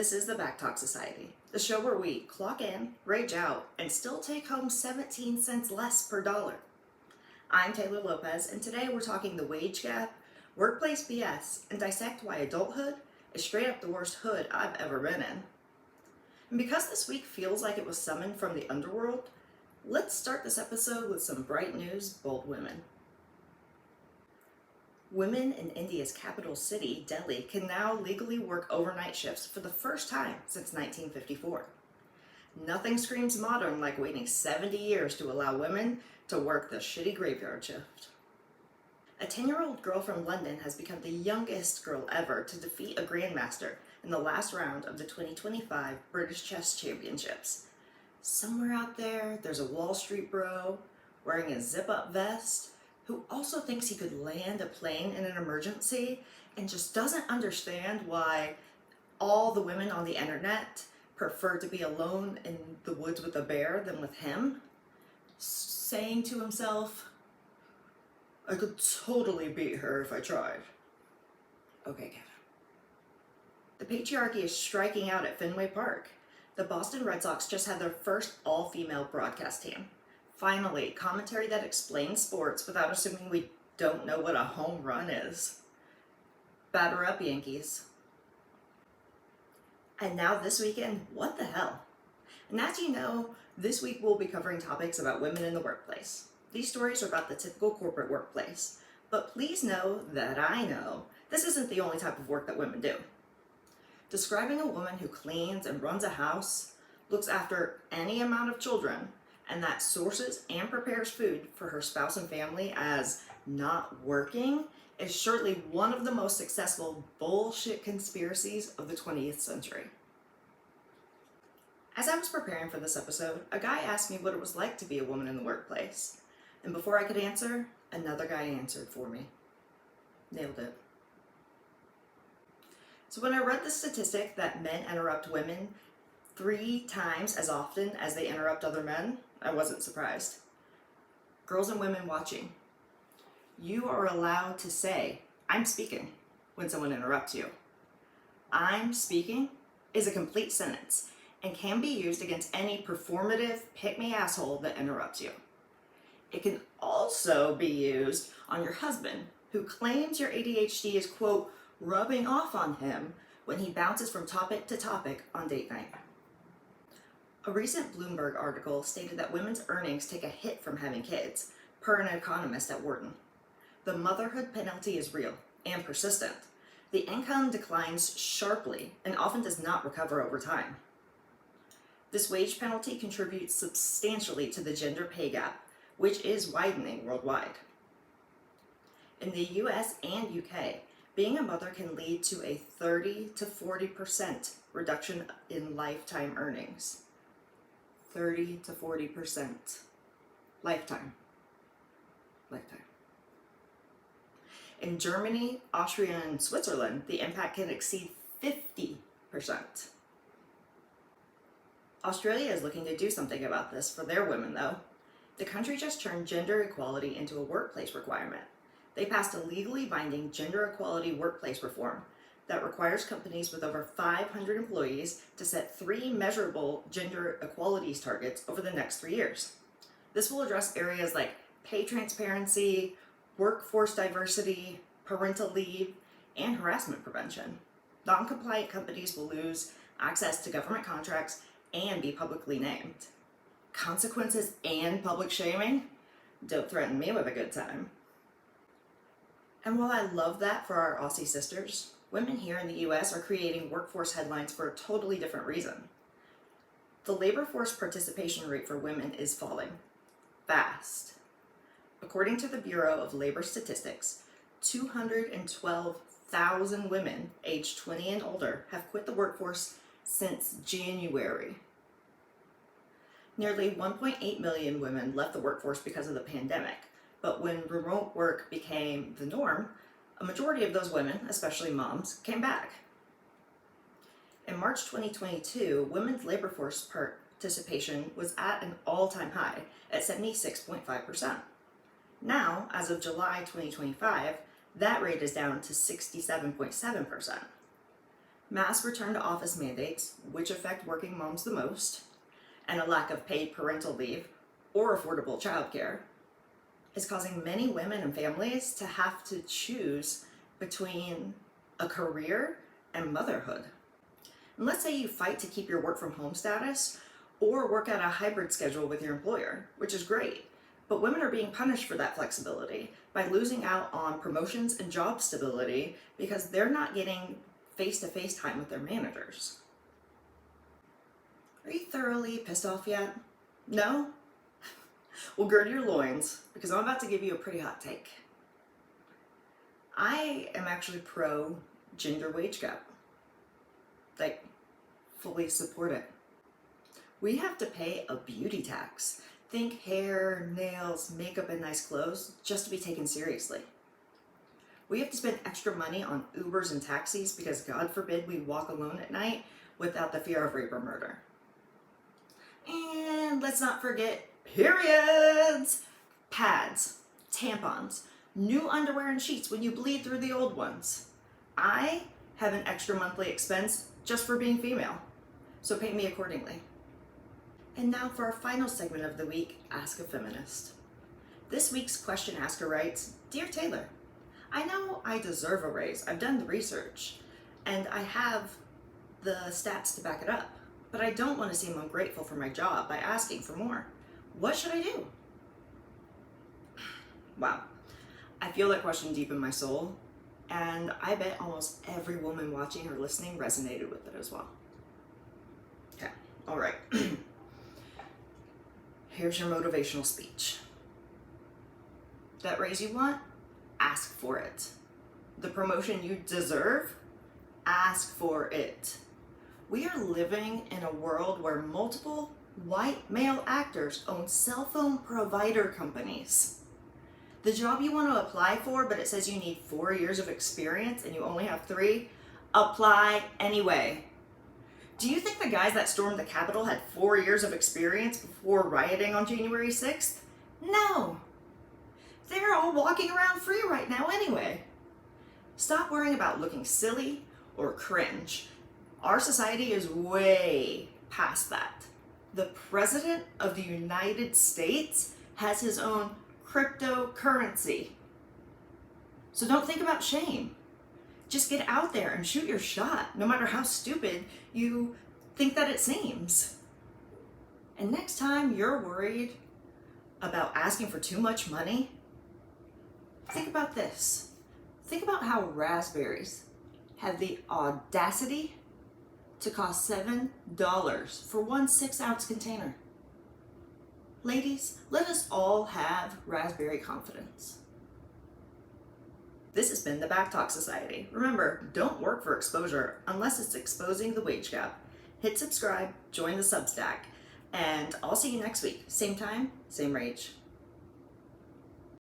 This is the Back Talk Society, the show where we clock in, rage out, and still take home 17 cents less per dollar. I'm Taylor Lopez, and today we're talking the wage gap, workplace BS, and dissect why adulthood is straight up the worst hood I've ever been in. And because this week feels like it was summoned from the underworld, let's start this episode with some bright news, bold women. Women in India's capital city, Delhi, can now legally work overnight shifts for the first time since 1954. Nothing screams modern like waiting 70 years to allow women to work the shitty graveyard shift. A 10-year-old girl from London has become the youngest girl ever to defeat a grandmaster in the last round of the 2025 British Chess Championships. Somewhere out there's a Wall Street bro wearing a zip-up vest who also thinks he could land a plane in an emergency and just doesn't understand why all the women on the internet prefer to be alone in the woods with a bear than with him, saying to himself, I could totally beat her if I tried. Okay, Kevin. The patriarchy is striking out at Fenway Park. The Boston Red Sox just had their first all-female broadcast team. Finally, commentary that explains sports without assuming we don't know what a home run is. Batter up, Yankees. And now this weekend, what the hell? And as you know, this week we'll be covering topics about women in the workplace. These stories are about the typical corporate workplace. But please know that I know this isn't the only type of work that women do. Describing a woman who cleans and runs a house, looks after any amount of children, and that sources and prepares food for her spouse and family as not working is surely one of the most successful bullshit conspiracies of the 20th century. As I was preparing for this episode, a guy asked me what it was like to be a woman in the workplace. And before I could answer, another guy answered for me. Nailed it. So when I read the statistic that men interrupt women 3 times as often as they interrupt other men, I wasn't surprised. Girls and women watching, you are allowed to say, I'm speaking, when someone interrupts you. I'm speaking is a complete sentence and can be used against any performative pick-me asshole that interrupts you. It can also be used on your husband who claims your ADHD is, quote, rubbing off on him when he bounces from topic to topic on date night. A recent Bloomberg article stated that women's earnings take a hit from having kids, per an economist at Wharton. The motherhood penalty is real and persistent. The income declines sharply and often does not recover over time. This wage penalty contributes substantially to the gender pay gap, which is widening worldwide. In the US and UK, being a mother can lead to a 30 to 40% reduction in lifetime earnings. 30 to 40%. Lifetime. In Germany, Austria, and Switzerland, the impact can exceed 50%. Australia is looking to do something about this for their women, though. The country just turned gender equality into a workplace requirement. They passed a legally binding gender equality workplace reform that requires companies with over 500 employees to set 3 measurable gender equalities targets over the next 3 years. This will address areas like pay transparency, workforce diversity, parental leave, and harassment prevention. Non-compliant companies will lose access to government contracts and be publicly named. Consequences and public shaming? Don't threaten me with a good time. And while I love that for our Aussie sisters, women here in the US are creating workforce headlines for a totally different reason. The labor force participation rate for women is falling fast. According to the Bureau of Labor Statistics, 212,000 women aged 20 and older have quit the workforce since January. Nearly 1.8 million women left the workforce because of the pandemic, but when remote work became the norm, a majority of those women, especially moms, came back. In March 2022, women's labor force participation was at an all-time high at 76.5%. Now, as of July 2025, that rate is down to 67.7%. mass return to office mandates, which affect working moms the most, and a lack of paid parental leave or affordable childcare, is causing many women and families to have to choose between a career and motherhood. And let's say you fight to keep your work from home status or work at a hybrid schedule with your employer, which is great. But women are being punished for that flexibility by losing out on promotions and job stability because they're not getting face-to-face time with their managers. Are you thoroughly pissed off yet? No? Well, gird your loins, because I'm about to give you a pretty hot take. I am actually pro gender wage gap. Like, fully support it. We have to pay a beauty tax. Think hair, nails, makeup, and nice clothes just to be taken seriously. We have to spend extra money on Ubers and taxis because God forbid we walk alone at night without the fear of rape or murder. And let's not forget periods, pads, tampons, new underwear and sheets when you bleed through the old ones. I have an extra monthly expense just for being female, so pay me accordingly. And now for our final segment of the week, Ask a Feminist. This week's question asker writes, Dear Taylor, I know I deserve a raise. I've done the research and I have the stats to back it up, but I don't want to seem ungrateful for my job by asking for more. What should I do? Wow, I feel that question deep in my soul, and I bet almost every woman watching or listening resonated with it as well. Okay, all right. Here's your motivational speech. That raise you want? Ask for it. The promotion you deserve? Ask for it. We are living in a world where multiple white male actors own cell phone provider companies. The job you want to apply for, but it says you need 4 years of experience and you only have 3, apply anyway. Do you think the guys that stormed the Capitol had 4 years of experience before rioting on January 6th? No. They're all walking around free right now anyway. Stop worrying about looking silly or cringe. Our society is way past that. The President of the United States has his own cryptocurrency. So don't think about shame. Just get out there and shoot your shot, no matter how stupid you think that it seems. And next time you're worried about asking for too much money, think about this. Think about how raspberries have the audacity to cost $7 for one 6-ounce container. Ladies, let us all have raspberry confidence. This has been the Back Talk Society. Remember, don't work for exposure unless it's exposing the wage gap. Hit subscribe, join the Substack, and I'll see you next week. Same time, same rage.